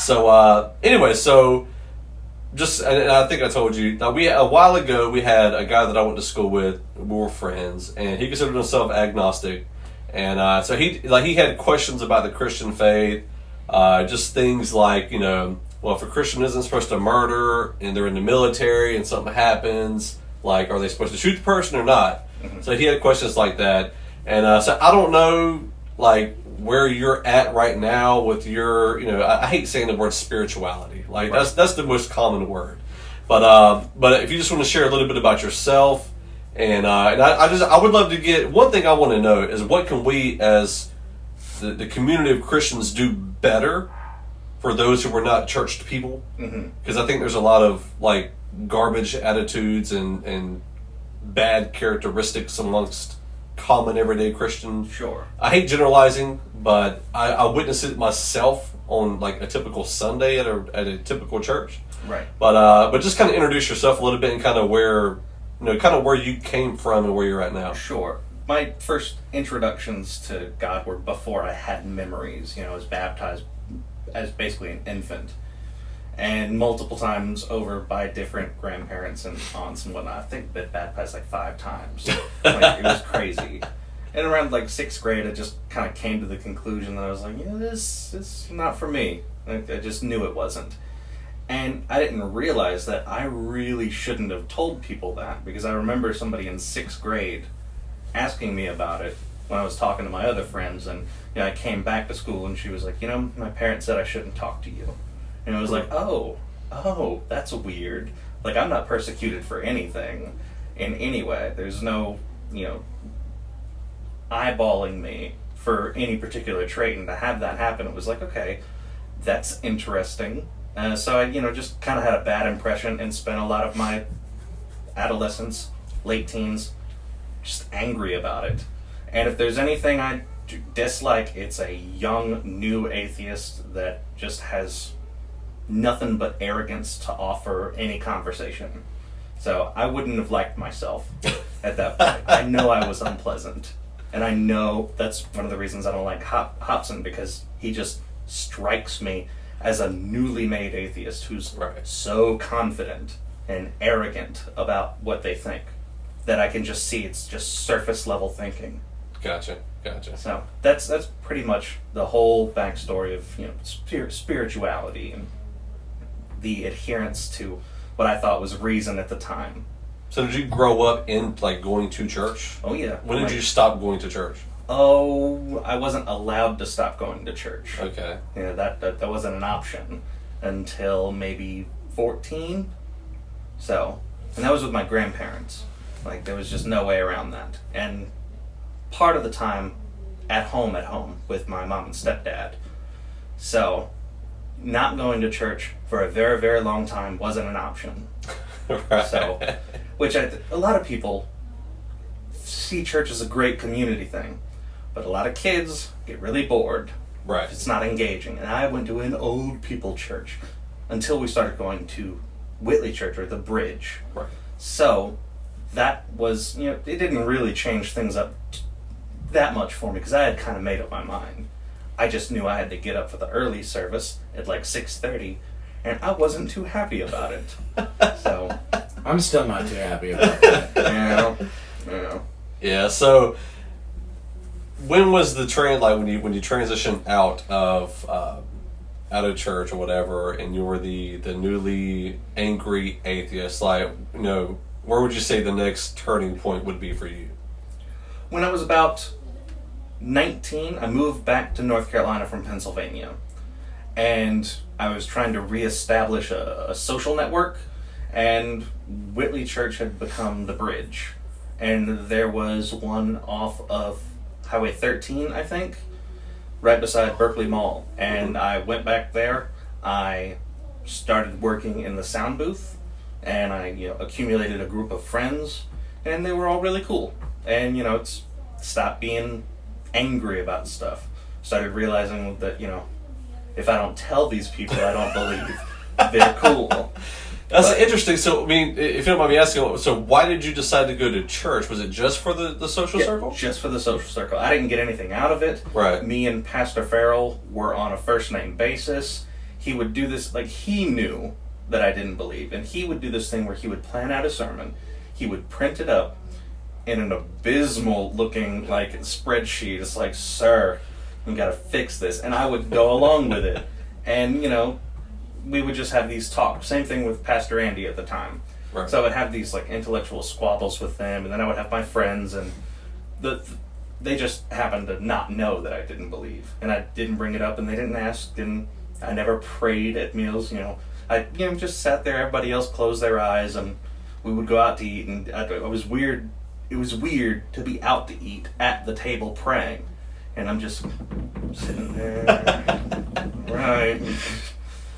So anyway, just, and I think I told you, a while ago we had a guy that I went to school with. We were friends, and he considered himself agnostic, and so he had questions about the Christian faith, just things like, well, if a Christian isn't supposed to murder and they're in the military and something happens, like, are they supposed to shoot the person or not? Mm-hmm. So he had questions like that, and so I don't know, like, where you're at right now with your, I hate saying the word spirituality. Like, right. That's the most common word. But if you just want to share a little bit about yourself, and I would love to get, one thing I want to know is, what can we as the community of Christians do better for those who are not churched people? Because I think there's a lot of, like, garbage attitudes and bad characteristics amongst common everyday Christians. Sure. I hate generalizing, but I witness it myself on, like, a typical Sunday at a typical church. Right. But just kind of introduce yourself a little bit and kind of where you came from and where you're at now. Sure. My first introductions to God were before I had memories. I was baptized as basically an infant, and multiple times over by different grandparents and aunts and whatnot. I think I've been baptized like 5 times. It was crazy. And around like 6th grade, I just kind of came to the conclusion that I was like, this is not for me. I just knew it wasn't. And I didn't realize that I really shouldn't have told people that, because I remember somebody in 6th grade asking me about it when I was talking to my other friends, and I came back to school and she was like, my parents said I shouldn't talk to you. And I was like, oh, that's weird. Like, I'm not persecuted for anything in any way. There's no, eyeballing me for any particular trait, and to have that happen, it was like, okay, that's interesting. So I, just kind of had a bad impression and spent a lot of my adolescence, late teens, just angry about it. And if there's anything I dislike, it's a young, new atheist that just has nothing but arrogance to offer any conversation. So I wouldn't have liked myself at that point. I know I was unpleasant. And I know that's one of the reasons I don't like Hobson, because he just strikes me as a newly made atheist who's so confident and arrogant about what they think that I can just see it's just surface level thinking. Gotcha. So that's pretty much the whole backstory of spirituality and the adherence to what I thought was reason at the time. So did you grow up in, like, going to church? Oh yeah. When did you stop going to church? Oh, I wasn't allowed to stop going to church. Okay. Yeah, that wasn't an option until maybe 14. So, and that was with my grandparents. Like, there was just no way around that. And part of the time at home with my mom and stepdad. So, not going to church for a very, very long time wasn't an option. Right. So, which a lot of people see church as a great community thing, but a lot of kids get really bored. Right. If it's not engaging. And I went to an old people church until we started going to Whitley Church, or the Bridge. Right. So that was, it didn't really change things up that much for me, because I had kind of made up my mind. I just knew I had to get up for the early service at like 6:30, and I wasn't too happy about it. So I'm still not too happy about that. Yeah. So when was the trend, like, when you transitioned out of church or whatever, and you were the newly angry atheist? Like, where would you say the next turning point would be for you? When I was about 19, I moved back to North Carolina from Pennsylvania, and I was trying to reestablish a social network, and Whitley Church had become the Bridge, and there was one off of Highway 13, I think, right beside Berkeley Mall, and I went back there. I started working in the sound booth, and I accumulated a group of friends, and they were all really cool, and it's stopped being angry about stuff. Started realizing that, if I don't tell these people, I don't believe they're cool. That's interesting. So, I mean, if you don't mind me asking, so why did you decide to go to church? Was it just for the social circle? Just for the social circle. I didn't get anything out of it. Right. Me and Pastor Farrell were on a first name basis. he would do this, like, he knew that I didn't believe, and he would do this thing where he would plan out a sermon, he would print it up in an abysmal looking, like, spreadsheet. It's like, sir, you gotta fix this, and I would go along with it, and, you know, we would just have these talks. Same thing with Pastor Andy at the time. Right. So I would have these, like, intellectual squabbles with them, and then I would have my friends, and they just happened to not know that I didn't believe, and I didn't bring it up, and they didn't ask, and I never prayed at meals. You know, I just sat there. Everybody else closed their eyes, and we would go out to eat, and it was weird. It was weird to be out to eat at the table praying, and I'm just sitting there, right.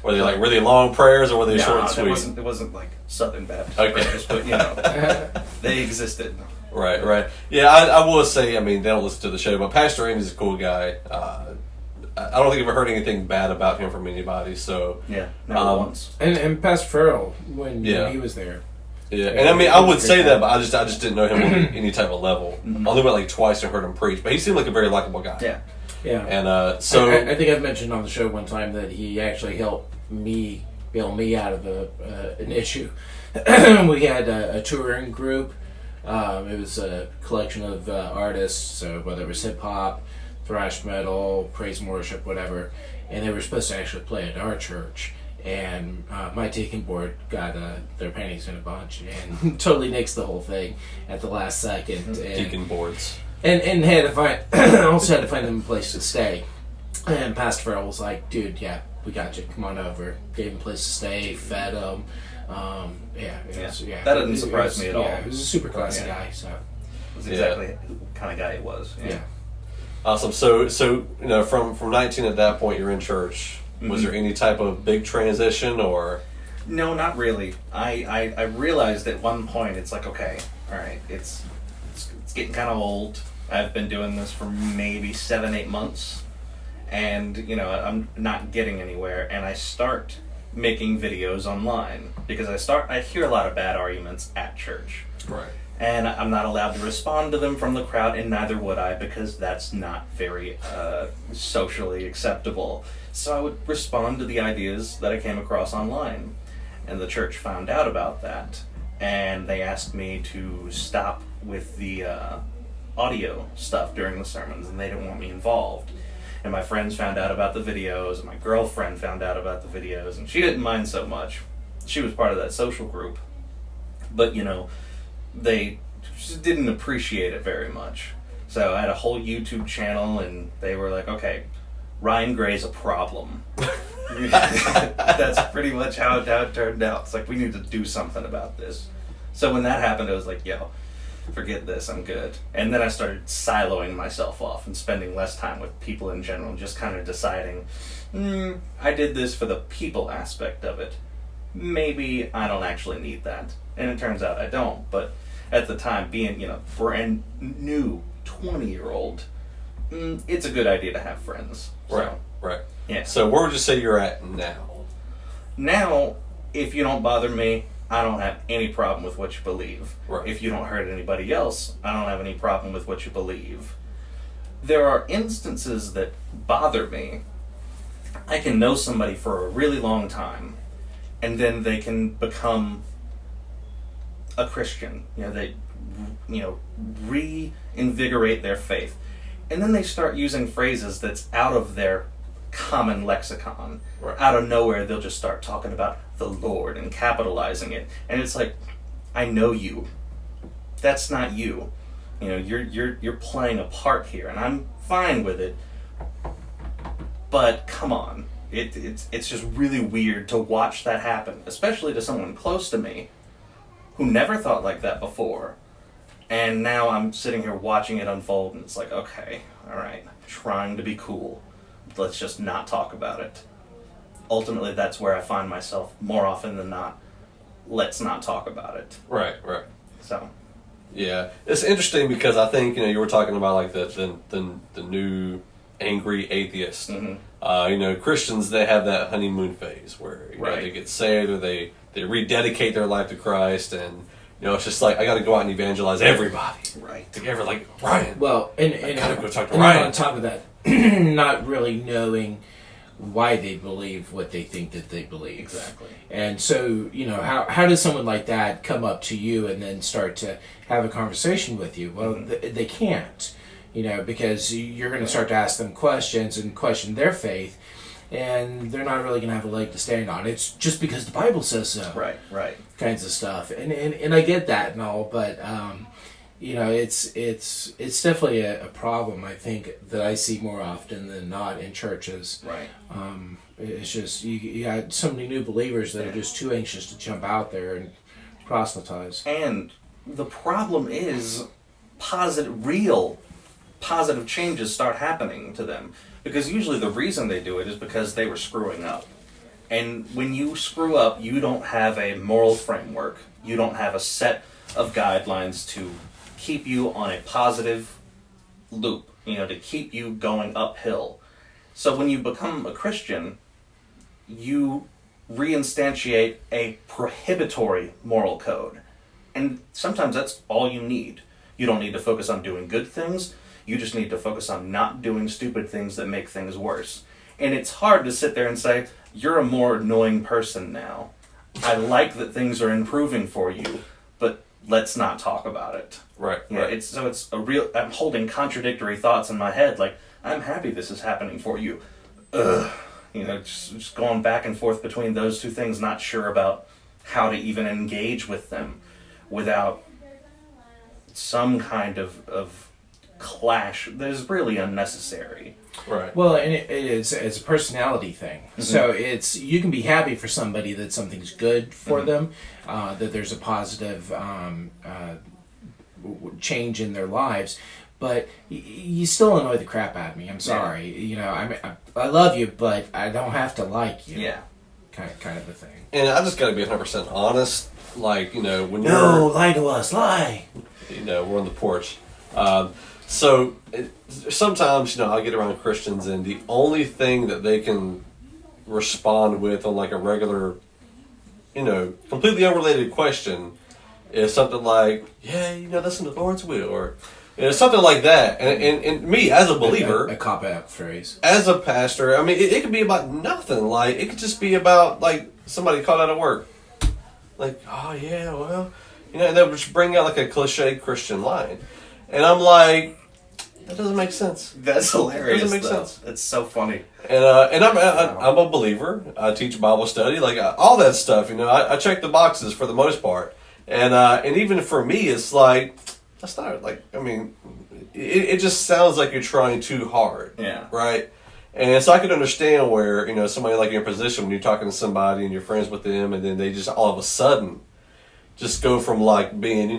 Were they like really long prayers, or were they short and sweet? It wasn't like Southern Baptist Okay. prayers, but you know, they existed. Right. Yeah, I will say, I mean, they don't listen to the show, but Pastor Andy's a cool guy. I don't think I've ever heard anything bad about him from anybody, so... Yeah, never once. And Pastor Farrell, when he was there. Yeah, and I mean, I would say that, but I just didn't know him on any type of level. I only went like twice and heard him preach, but he seemed like a very likable guy. Yeah. And so... I think I've mentioned on the show one time that he actually helped me bail me out of an issue. We had a touring group. It was a collection of artists, so whether it was hip-hop, thrash metal, praise and worship, whatever, and they were supposed to actually play at our church, and my deacon board got their panties in a bunch and totally nixed the whole thing at the last second. And, deacon boards. And had to find, also had to find them a place to stay. And Pastor Farrell was like, dude, yeah, we got you, come on over. Gave him a place to stay, fed him. That doesn't surprise me at all. Yeah, he was a super classy guy. So that's exactly the kind of guy he was. Yeah. Awesome. So you know, from 19 at that point, you're in church. Was there any type of big transition, or? No, not really. I realized at one point it's like, okay, all right, it's getting kind of old. I've been doing this for maybe 7-8 months, and you know, I'm not getting anywhere, and I start making videos online because I hear a lot of bad arguments at church. Right. And I'm not allowed to respond to them from the crowd, and neither would I, because that's not very socially acceptable. So I would respond to the ideas that I came across online. And the church found out about that, and they asked me to stop with the audio stuff during the sermons, and they didn't want me involved. And my friends found out about the videos, and my girlfriend found out about the videos, and she didn't mind so much. She was part of that social group. But, you know, they just didn't appreciate it very much. So I had a whole YouTube channel, and they were like, okay, Ryan Gray's a problem. That's pretty much how it turned out. It's like, we need to do something about this. So when that happened, I was like, yo, forget this, I'm good. And then I started siloing myself off and spending less time with people in general, just kind of deciding, I did this for the people aspect of it. Maybe I don't actually need that. And it turns out I don't. But at the time, being, you know, brand new 20-year-old, it's a good idea to have friends. Right. Right. Yeah. So where would you say you're at now? Now, if you don't bother me, I don't have any problem with what you believe. Right. If you don't hurt anybody else, I don't have any problem with what you believe. There are instances that bother me. I can know somebody for a really long time, and then they can become a Christian. You know, they, reinvigorate their faith. And then they start using phrases that's out of their common lexicon. Right. Out of nowhere, they'll just start talking about the Lord and capitalizing it. And it's like, I know you. That's not you. You know, you're playing a part here, and I'm fine with it. But come on, it's just really weird to watch that happen, especially to someone close to me who never thought like that before. And now I'm sitting here watching it unfold, and it's like, okay, all right, trying to be cool. Let's just not talk about it. Ultimately, that's where I find myself more often than not. Let's not talk about it. Right. So. Yeah, it's interesting because I think, you know, you were talking about like the new angry atheist. Mm-hmm. You know, Christians, they have that honeymoon phase where you know, they get saved or they rededicate their life to Christ, and you know, it's just like, I got to go out and evangelize everybody. Right. Together, like Ryan. Well, and I gotta go talk to and Ryan. on top of that, not really knowing why they believe what they think that they believe. Exactly. And so, how does someone like that come up to you and then start to have a conversation with you? Well, they can't, because you're going to start to ask them questions and question their faith, and they're not really going to have a leg to stand on. It's just because the Bible says so. Right. Kinds of stuff. And I get that and all, but, it's definitely a problem, I think, that I see more often than not in churches. Right. It's just, you got so many new believers that are just too anxious to jump out there and proselytize. And the problem is real positive changes start happening to them. Because usually the reason they do it is because they were screwing up. And when you screw up, you don't have a moral framework. You don't have a set of guidelines to keep you on a positive loop, to keep you going uphill. So when you become a Christian, you reinstantiate a prohibitory moral code. And sometimes that's all you need. You don't need to focus on doing good things. You just need to focus on not doing stupid things that make things worse. And it's hard to sit there and say, you're a more annoying person now. I like that things are improving for you, but let's not talk about it. Right. It's a real. I'm holding contradictory thoughts in my head. Like, I'm happy this is happening for you. Just going back and forth between those two things, not sure about how to even engage with them without some kind of clash that is really unnecessary. Right. Well, and it's a personality thing. Mm-hmm. So you can be happy for somebody that something's good for them, that there's a positive change in their lives, but you still annoy the crap out of me. I'm sorry. I love you, but I don't have to like you. Yeah. Kind of a thing. And I just got to be 100% honest. Like, when lie to us, lie. We're on the porch. So sometimes, I get around Christians, and the only thing that they can respond with on like a regular, completely unrelated question is something like, that's in the Lord's will, or something like that. And me, as a believer, a cop-out phrase. As a pastor, I mean, it could be about nothing. Like, it could just be about, like, somebody called out of work. Like, oh, yeah, well, and they'll just bring out, like, a cliche Christian line. And I'm like, that doesn't make sense. That's hilarious. It doesn't make sense. It's so funny. And I'm a believer. I teach Bible study, like, all that stuff, I check the boxes for the most part. And even for me, it's like, that's not, like, I mean, it just sounds like you're trying too hard. Yeah. Right? And so I could understand where, somebody like in your position, when you're talking to somebody and you're friends with them, and then they just all of a sudden just go from, like, being,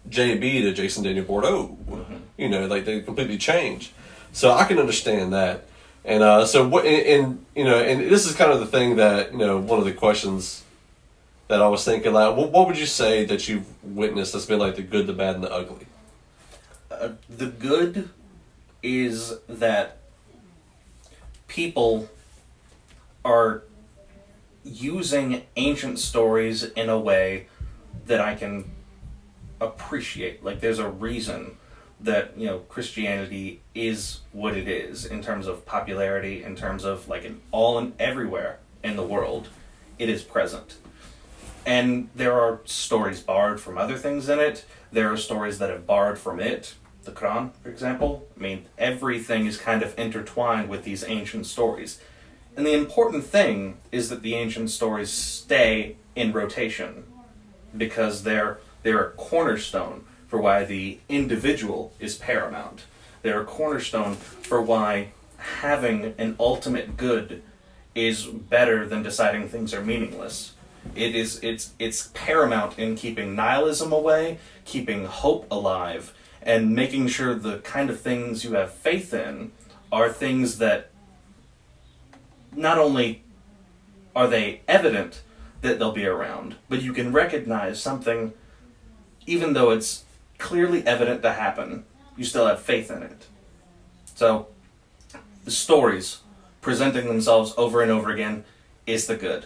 JB to Jason Daniel Bordeaux. Mm-hmm. Like, they completely change. So I can understand that. And and this is kind of the thing that, one of the questions that I was thinking, like, what would you say that you've witnessed that's been like the good, the bad, and the ugly? The good is that people are using ancient stories in a way that I can appreciate. Like, there's a reason that, Christianity is what it is in terms of popularity, in terms of, like, everywhere in the world, it is present. And there are stories borrowed from other things in it. There are stories that have borrowed from it. The Quran, for example. I mean, everything is kind of intertwined with these ancient stories. And the important thing is that the ancient stories stay in rotation, because they're a cornerstone for why the individual is paramount. They're a cornerstone for why having an ultimate good is better than deciding things are meaningless. It's paramount in keeping nihilism away, keeping hope alive, and making sure the kind of things you have faith in are things that not only are they evident that they'll be around, but you can recognize something, even though it's clearly evident to happen, you still have faith in it. So, the stories presenting themselves over and over again is the good.